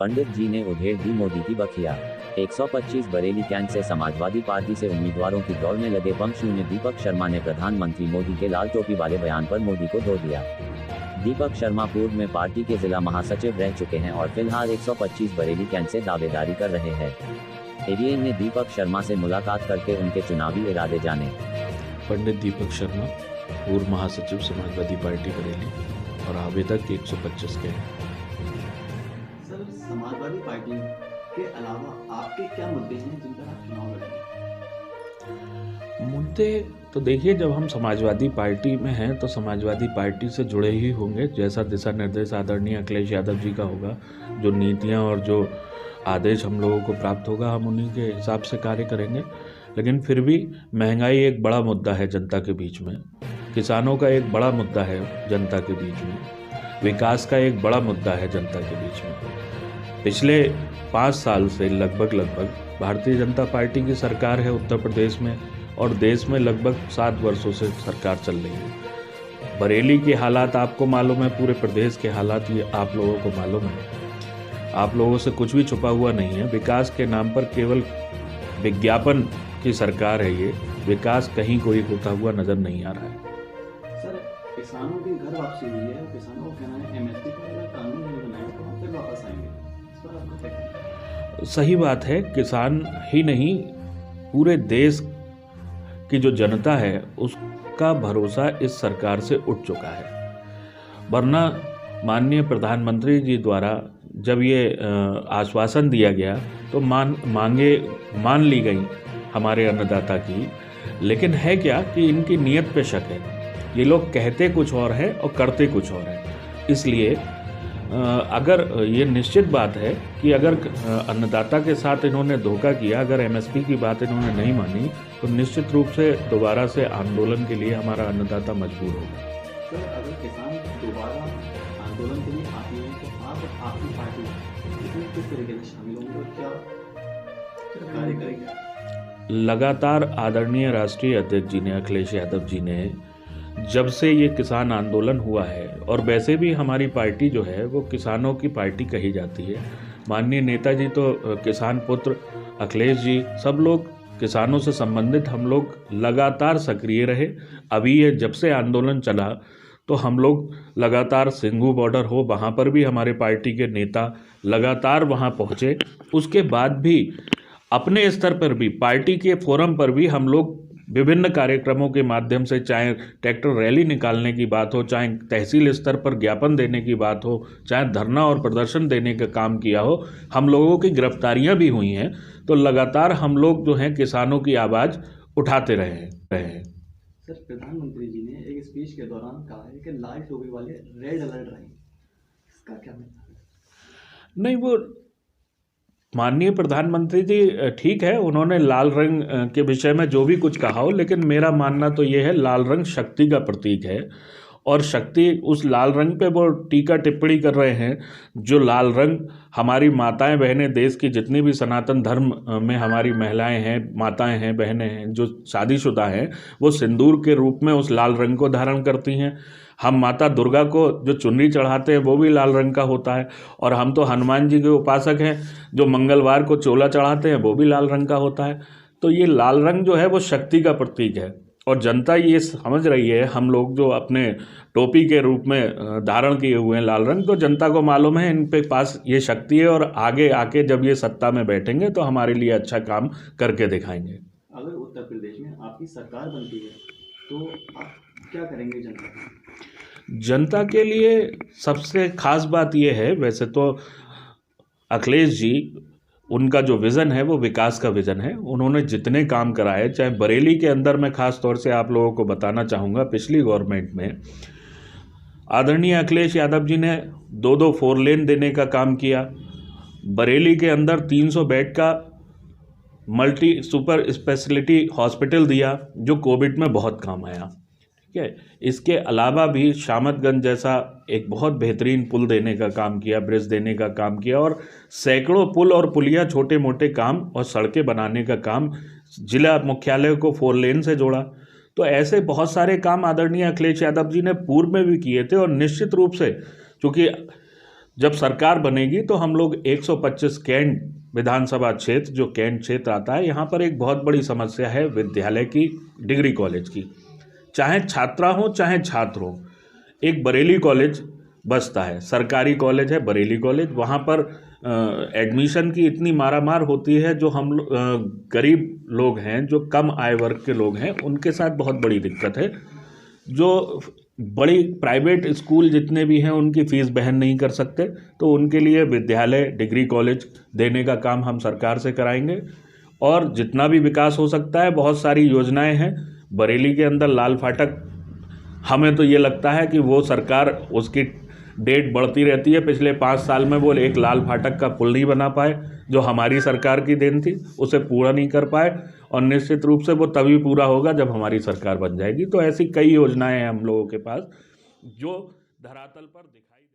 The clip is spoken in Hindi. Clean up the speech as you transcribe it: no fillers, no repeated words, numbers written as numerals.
पंडित जी ने उधेड़ दी मोदी की बखिया। 125 बरेली कैंट से समाजवादी पार्टी से उम्मीदवारों की दौड़ में लगे पंक्शून्य दीपक शर्मा ने प्रधानमंत्री मोदी के लाल टोपी वाले बयान पर मोदी को धो दिया। दीपक शर्मा पूर्व में पार्टी के जिला महासचिव रह चुके हैं और फिलहाल 125 बरेली कैंट से दावेदारी कर रहे हैं। एवीएन ने दीपक शर्मा से मुलाकात करके उनके चुनावी इरादे जाने। पंडित दीपक शर्मा पूर्व महासचिव समाजवादी पार्टी बरेली और आवेदक 125 के हैं। सर, समाजवादी पार्टी के अलावा आपके क्या मुद्दे हैं जिन पर आप चुनाव लड़ेंगे? मुद्दे तो देखिए, जब हम समाजवादी पार्टी में हैं तो समाजवादी पार्टी से जुड़े ही होंगे। जैसा दिशा निर्देश आदरणीय अखिलेश यादव जी का होगा, जो नीतियां और जो आदेश हम लोगों को प्राप्त होगा, हम उन्हीं के हिसाब से कार्य करेंगे। लेकिन फिर भी महंगाई एक बड़ा मुद्दा है जनता के बीच में, किसानों का एक बड़ा मुद्दा है जनता के बीच में, विकास का एक बड़ा मुद्दा है जनता के बीच में। पिछले 5 साल से लगभग भारतीय जनता पार्टी की सरकार है उत्तर प्रदेश में, और देश में लगभग 7 वर्षों से सरकार चल रही है। बरेली के हालात आपको मालूम है, पूरे प्रदेश के हालात ये आप लोगों को मालूम है। आप लोगों से कुछ भी छुपा हुआ नहीं है। विकास के नाम पर केवल विज्ञापन की सरकार है ये, विकास कहीं कोई होता हुआ नजर नहीं आ रहा है। सर, किसानों की घर वापसी हुई है, किसानों को कहना है एमएसपी पर अगर कानून नहीं बनाया तो हम फिर वापस आएंगे। इस पर आपका क्या कहना है? सही बात है, किसान ही नहीं पूरे देश की जो जनता है उसका भरोसा इस सरकार से उठ चुका है। वरना माननीय प्रधानमंत्री जी द्वारा जब ये आश्वासन दिया गया तो मान ली गई हमारे अन्नदाता की, लेकिन है क्या कि इनकी नीयत पे शक है। ये लोग कहते कुछ और है और करते कुछ और है। इसलिए अगर ये निश्चित बात है कि अगर अन्नदाता के साथ इन्होंने धोखा किया, अगर एमएसपी की बात इन्होंने नहीं मानी, तो निश्चित रूप से दोबारा से आंदोलन के लिए हमारा अन्नदाता मजबूर होगा। सर, अगर किसान दोबारा आंदोलन के लिए आते हैं तो आप और आपकी पार्टी इसमें किस तरीके से शामिल होंगे और क्या कार्य करेंगे? लगातार आदरणीय राष्ट्रीय अध्यक्ष जी ने, अखिलेश यादव जी ने, जब से ये किसान आंदोलन हुआ है, और वैसे भी हमारी पार्टी जो है वो किसानों की पार्टी कही जाती है। माननीय नेताजी तो किसान पुत्र, अखिलेश जी, सब लोग किसानों से संबंधित हम लोग लगातार सक्रिय रहे। अभी ये जब से आंदोलन चला तो हम लोग लगातार सिंघू बॉर्डर हो, वहाँ पर भी हमारे पार्टी के नेता लगातार वहाँ पहुँचे। उसके बाद भी अपने स्तर पर भी, पार्टी के फोरम पर भी हम लोग विभिन्न कार्यक्रमों के माध्यम से, चाहे ट्रैक्टर रैली निकालने की बात हो, चाहे तहसील स्तर पर ज्ञापन देने की बात हो, चाहे धरना और प्रदर्शन देने का काम किया हो, हम लोगों की गिरफ्तारियां भी हुई हैं। तो लगातार हम लोग जो हैं किसानों की आवाज़ उठाते रहे हैं। सर, प्रधानमंत्री जी ने एक स्पीच के दौरान कहा है कि लाल टोपी वाले रेड अलर्ट रहेंगे, इसका क्या मतलब है? नहीं, वो माननीय प्रधानमंत्री जी ठीक है, उन्होंने लाल रंग के विषय में जो भी कुछ कहा हो, लेकिन मेरा मानना तो ये है लाल रंग शक्ति का प्रतीक है, और शक्ति उस लाल रंग पे वो टीका टिप्पणी कर रहे हैं। जो लाल रंग हमारी माताएं बहनें, देश की जितनी भी सनातन धर्म में हमारी महिलाएं हैं, माताएं हैं, बहनें हैं, जो शादीशुदा हैं, वो सिंदूर के रूप में उस लाल रंग को धारण करती हैं। हम माता दुर्गा को जो चुनरी चढ़ाते हैं वो भी लाल रंग का होता है, और हम तो हनुमान जी के उपासक हैं, जो मंगलवार को चोला चढ़ाते हैं वो भी लाल रंग का होता है। तो ये लाल रंग जो है वो शक्ति का प्रतीक है, और जनता ये समझ रही है। हम लोग जो अपने टोपी के रूप में धारण किए हुए हैं लाल रंग, तो जनता को मालूम है इन पे पास ये शक्ति है, और आगे आके जब ये सत्ता में बैठेंगे तो हमारे लिए अच्छा काम करके दिखाएंगे। अगर उत्तर प्रदेश में आपकी सरकार बनती है तो आप क्या करेंगे जनता के लिए? सबसे खास बात यह है, वैसे तो अखिलेश जी, उनका जो विज़न है वो विकास का विज़न है। उन्होंने जितने काम कराए, चाहे बरेली के अंदर, मैं खास तौर से आप लोगों को बताना चाहूँगा, पिछली गवर्नमेंट में आदरणीय अखिलेश यादव जी ने 2-2 4 लेन देने का काम किया। बरेली के अंदर 300 बेड का मल्टी सुपर स्पेशलिटी हॉस्पिटल दिया, जो कोविड में बहुत काम आया। ठीक है, इसके अलावा भी शामतगंज जैसा एक बहुत बेहतरीन पुल देने का काम किया, ब्रिज देने का काम किया, और सैकड़ों पुल और पुलिया, छोटे मोटे काम और सड़कें बनाने का काम, जिला मुख्यालय को 4 लेन से जोड़ा। तो ऐसे बहुत सारे काम आदरणीय अखिलेश यादव जी ने पूर्व में भी किए थे, और निश्चित रूप से चूँकि जब सरकार बनेगी तो हम लोग 125 कैंट विधानसभा क्षेत्र, जो कैंट क्षेत्र आता है, यहाँ पर एक बहुत बड़ी समस्या है विद्यालय की, डिग्री कॉलेज की। चाहे छात्रा हो चाहे छात्र हो, एक बरेली कॉलेज बसता है, सरकारी कॉलेज है बरेली कॉलेज। वहाँ पर एडमिशन की इतनी मारामार होती है, जो हम गरीब लोग हैं, जो कम आय वर्ग के लोग हैं, उनके साथ बहुत बड़ी दिक्कत है। जो बड़ी प्राइवेट स्कूल जितने भी हैं उनकी फ़ीस वहन नहीं कर सकते, तो उनके लिए विद्यालय डिग्री कॉलेज देने का काम हम सरकार से कराएंगे। और जितना भी विकास हो सकता है, बहुत सारी योजनाएं हैं बरेली के अंदर। लाल फाटक, हमें तो ये लगता है कि वो सरकार, उसकी डेट बढ़ती रहती है। पिछले 5 साल में वो एक लाल फाटक का पुल नहीं बना पाए, जो हमारी सरकार की देन थी, उसे पूरा नहीं कर पाए। और निश्चित रूप से वो तभी पूरा होगा जब हमारी सरकार बन जाएगी। तो ऐसी कई योजनाएं हैं हम लोगों के पास जो धरातल पर दिखाई